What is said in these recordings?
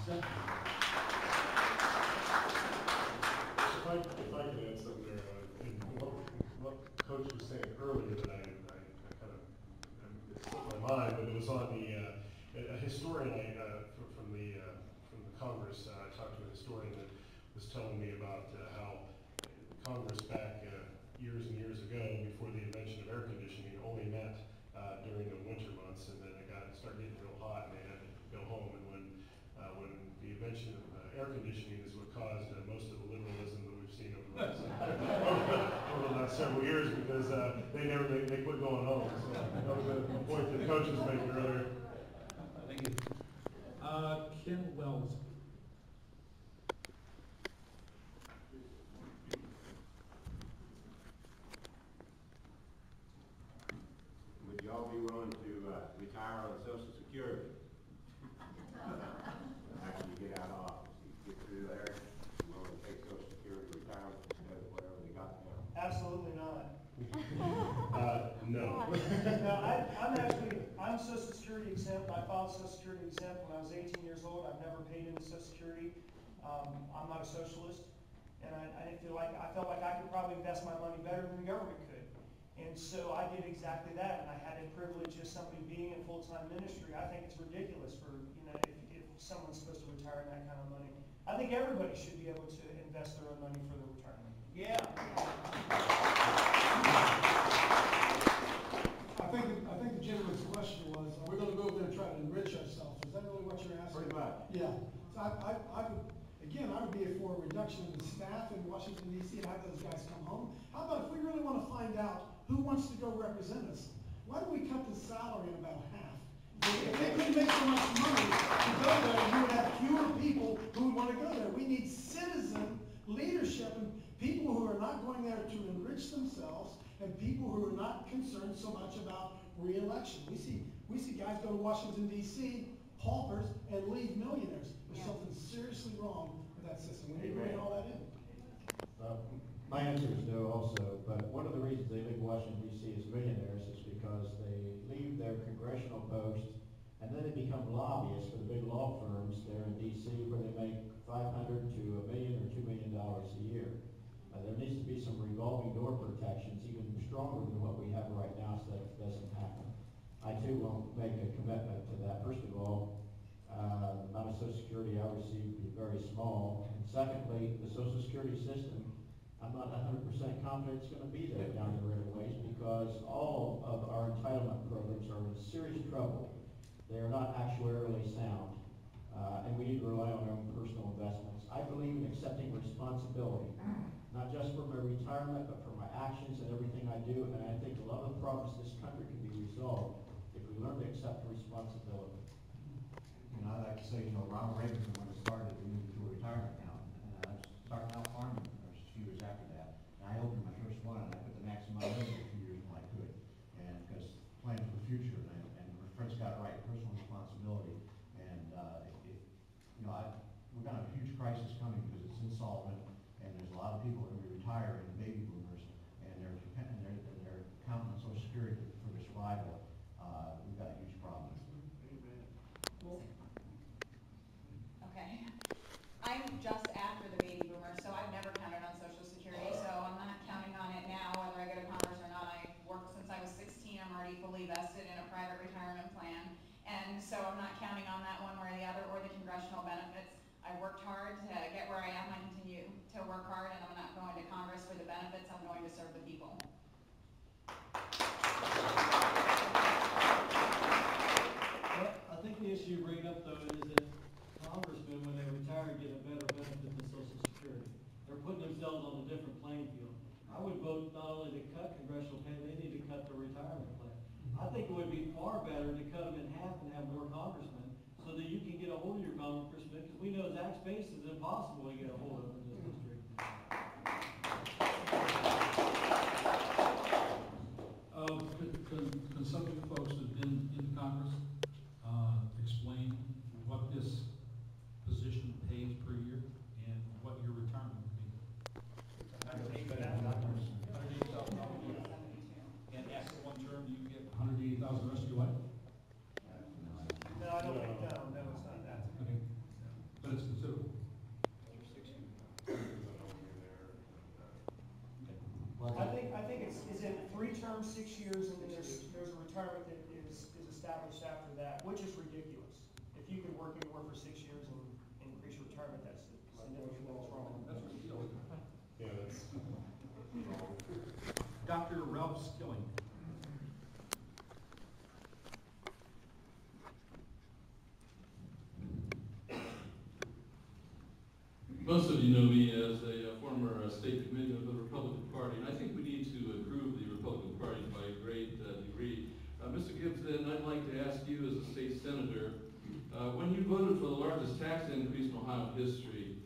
If I could add something there, what Coach was saying earlier that I kind of, it slipped my mind, but it was on a historian from the Congress. I talked to a historian that was telling me about how Congress back years and years ago, before the invention of air conditioning, only met during the winter months, and then it started getting real hot, and they had to go home. And when the invention of air conditioning is what caused most of the liberalism that we've seen over the last over the last several years, because they quit going home. So that was a point that Coach was making earlier. Thank you. Ken Wells. Would y'all be willing to retire on Social Security? After you get out of office, you get through there, you willing to take Social Security retirement instead of whatever they got now? Absolutely not. No. No, I'm Social Security exempt. I filed Social Security exempt when I was 18 years old. I've never paid into Social Security. I'm not a socialist, and I felt like I could probably invest my money better than the government could. And so I did exactly that, and I had the privilege of somebody being in full-time ministry. I think it's ridiculous for, if someone's supposed to retire in that kind of money. I think everybody should be able to invest their own money for their retirement. Yeah. I think the gentleman's question was, are we going to go over there and try to enrich ourselves? Is that really what you're asking? Pretty much. Yeah. So I would be for a reduction in the staff in Washington, D.C. and have those guys come home. How about if we really want to find out who wants to go represent us? Why don't we cut the salary in about half? If they couldn't make so much money to go there, you would have fewer people who would want to go there. We need citizen leadership and people who are not going there to enrich themselves and people who are not concerned so much about re-election. We see guys go to Washington, D.C., paupers, and leave millionaires. There's something seriously wrong with that system. We need to bring all that in. My answer is no also, but one of the reasons they leave Washington, D.C. as millionaires is because they leave their congressional posts and then they become lobbyists for the big law firms there in D.C. where they make $500 to $1 million or $2 million a year. There needs to be some revolving door protections, even stronger than what we have right now, so that it doesn't happen. I too won't make a commitment to that. First of all, the amount of Social Security I receive is very small. And secondly, the Social Security system, I'm not 100% confident it's going to be there down the road a ways, because all of our entitlement programs are in serious trouble. They are not actuarially sound, and we need to rely on our own personal investments. I believe in accepting responsibility, not just for my retirement, but for my actions and everything I do. And I think a lot of the problems in this country can be resolved if we learn to accept responsibility. I'd like to say, Ronald Reagan, when it started, we moved to a retirement account. And I was starting out farming a few years after that. And I opened my first one, and I put the maximum in it a few years when I could. And because planning for the future, and Fred's got it right, personal responsibility. And we're going to have a huge crisis coming because it's insolvent, and there's a lot of people that are going to be retiring, baby boomers, and they're counting on Social Security for their survival. We've got a huge problem. Okay. I'm just after the baby boomer, so I've never counted on Social Security, so I'm not counting on it now, whether I go to Congress or not. I worked since I was 16. I'm already fully vested in a private retirement plan, and so I'm not counting on that one way or the other, or the congressional benefits. I worked hard to get where I am. I continue to work hard, and I'm not going to Congress for the benefits. I'm going to serve the people. Well, I think the issue you bring up, though, is that congressmen, when they retire, get a better benefit than Social Security. They're putting themselves on a different playing field. I would vote not only to cut congressional pay, they need to cut the retirement plan. I think it would be far better to cut them in half and have more congressmen so that you can get a hold of your congressman, because we know Zach's base is impossible to get a hold of in this district. Can some of you folks that have been in Congress explain what this position pays per year and what your retirement would be? And after one term, you get $180,000 the rest of your life? No, I don't think, no, it's not that. Okay. years, and then there's a retirement that is established after that, which is ridiculous. If you can work anywhere for 6 years and increase your retirement, that's significantly wrong. That's ridiculous. Yeah, that's. Dr. Ralph Skilling. Most of you know me as a former state committee of the Republican Party, and I think we need to improve the Republican Party by a great degree. Mr. Gibbs, then, I'd like to ask you as a state senator, when you voted for the largest tax increase in Ohio history,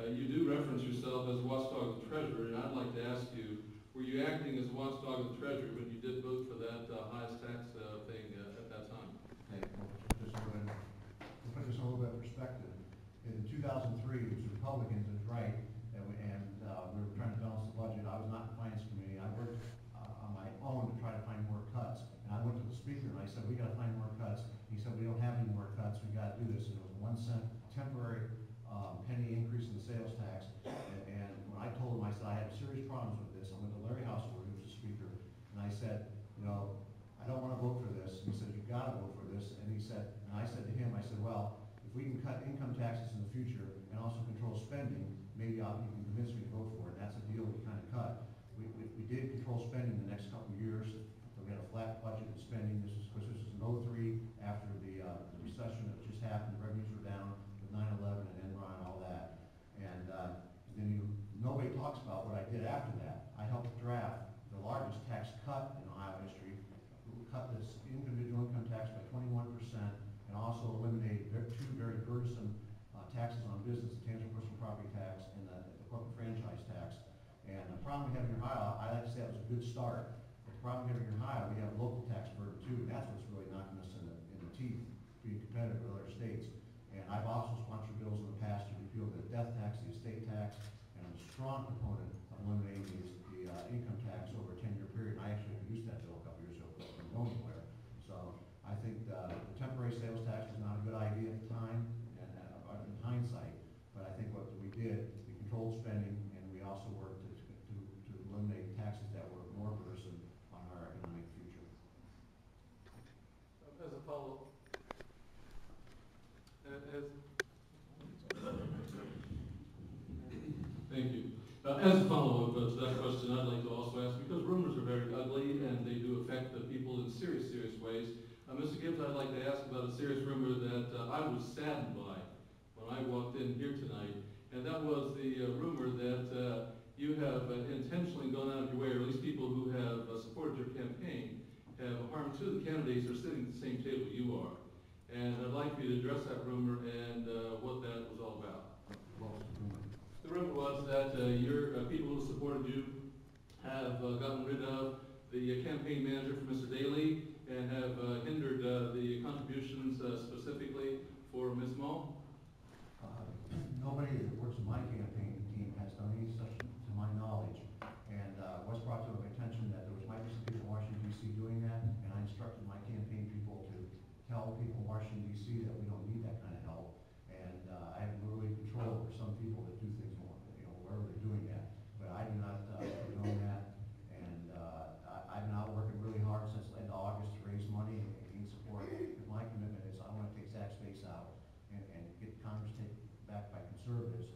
you do reference yourself as a watchdog of the treasurer, and I'd like to ask you, were you acting as a watchdog of the treasurer when you did vote for that highest tax thing at that time? Okay, well, just a little bit, to put this in a little bit of perspective, in 2003, it was the Republicans, that's right, and we were trying to balance the budget. I was not in the finance committee. I worked on my own to try to find more cuts. And I went to the speaker and I said, we gotta find more cuts. He said, we don't have any more cuts, we gotta do this. And it was a 1 cent temporary penny increase in the sales tax. And when I told him, I said, I have serious problems with this. I went to Larry Houseworth, who was the speaker, and I said, you know, I don't wanna vote for this. And he said, you've gotta vote for this. And he said, and I said to him, I said, well, if we can cut income taxes in the future and also control spending, maybe you can convince me to vote for it. That's a deal we kind of cut. We did control spending the next couple of years. So we had a flat budget in spending. This is because this is in 03 after the recession that just happened. The revenues were down with 9/11 and Enron and all that. And then nobody talks about what I did after that. I helped draft the largest tax cut in Ohio history. We cut this individual income tax by 21%. And also eliminated two very burdensome taxes on business, the tangible personal property tax and the corporate franchise tax. And the problem we have in Ohio, I like to say that was a good start. But the problem we have in Ohio, we have a local tax burden too, and that's what's really knocking us in the teeth, being competitive with other states. And I've also sponsored bills in the past to repeal the death tax, the estate tax, and I'm a strong proponent of eliminating the income tax over a 10-year period. And I actually introduced that bill a couple years ago, but it didn't go anywhere. So I think the temporary sales tax was not a good idea at the time, and in hindsight, but I think what we did, we controlled spending, and we also worked to eliminate taxes that were more burdensome on our economic future. As a follow-up, thank you. As a follow-up to that question, I'd like to also ask, because rumors are very ugly and they do affect the people in serious ways. Mr. Gibbs, I'd like to ask about a serious rumor that I was saddened by when I walked in here tonight, and that was the rumor that you have intentionally gone out of your way, or at least people who have supported your campaign, have harmed two of the candidates who are sitting at the same table you are. And I'd like for you to address that rumor and what that was all about. What was the rumor? The rumor was that your people who supported you have gotten rid of the campaign manager for Mr. Daley and have hindered the contributions specifically for Ms. Mull? Nobody that works in my campaign team has done any such, to my knowledge. And was brought to my attention that there might be some people in Washington, D.C. doing that, and I instructed my campaign people to tell people in Washington, D.C. that we don't need that kind of help. And I have literally control over some people that do things more, wherever they're doing that. But I do not condone that. And I've been out working really hard since end of August to raise money and gain support. My commitment is I want to take Zach's face out and get Congress taken back by conservatives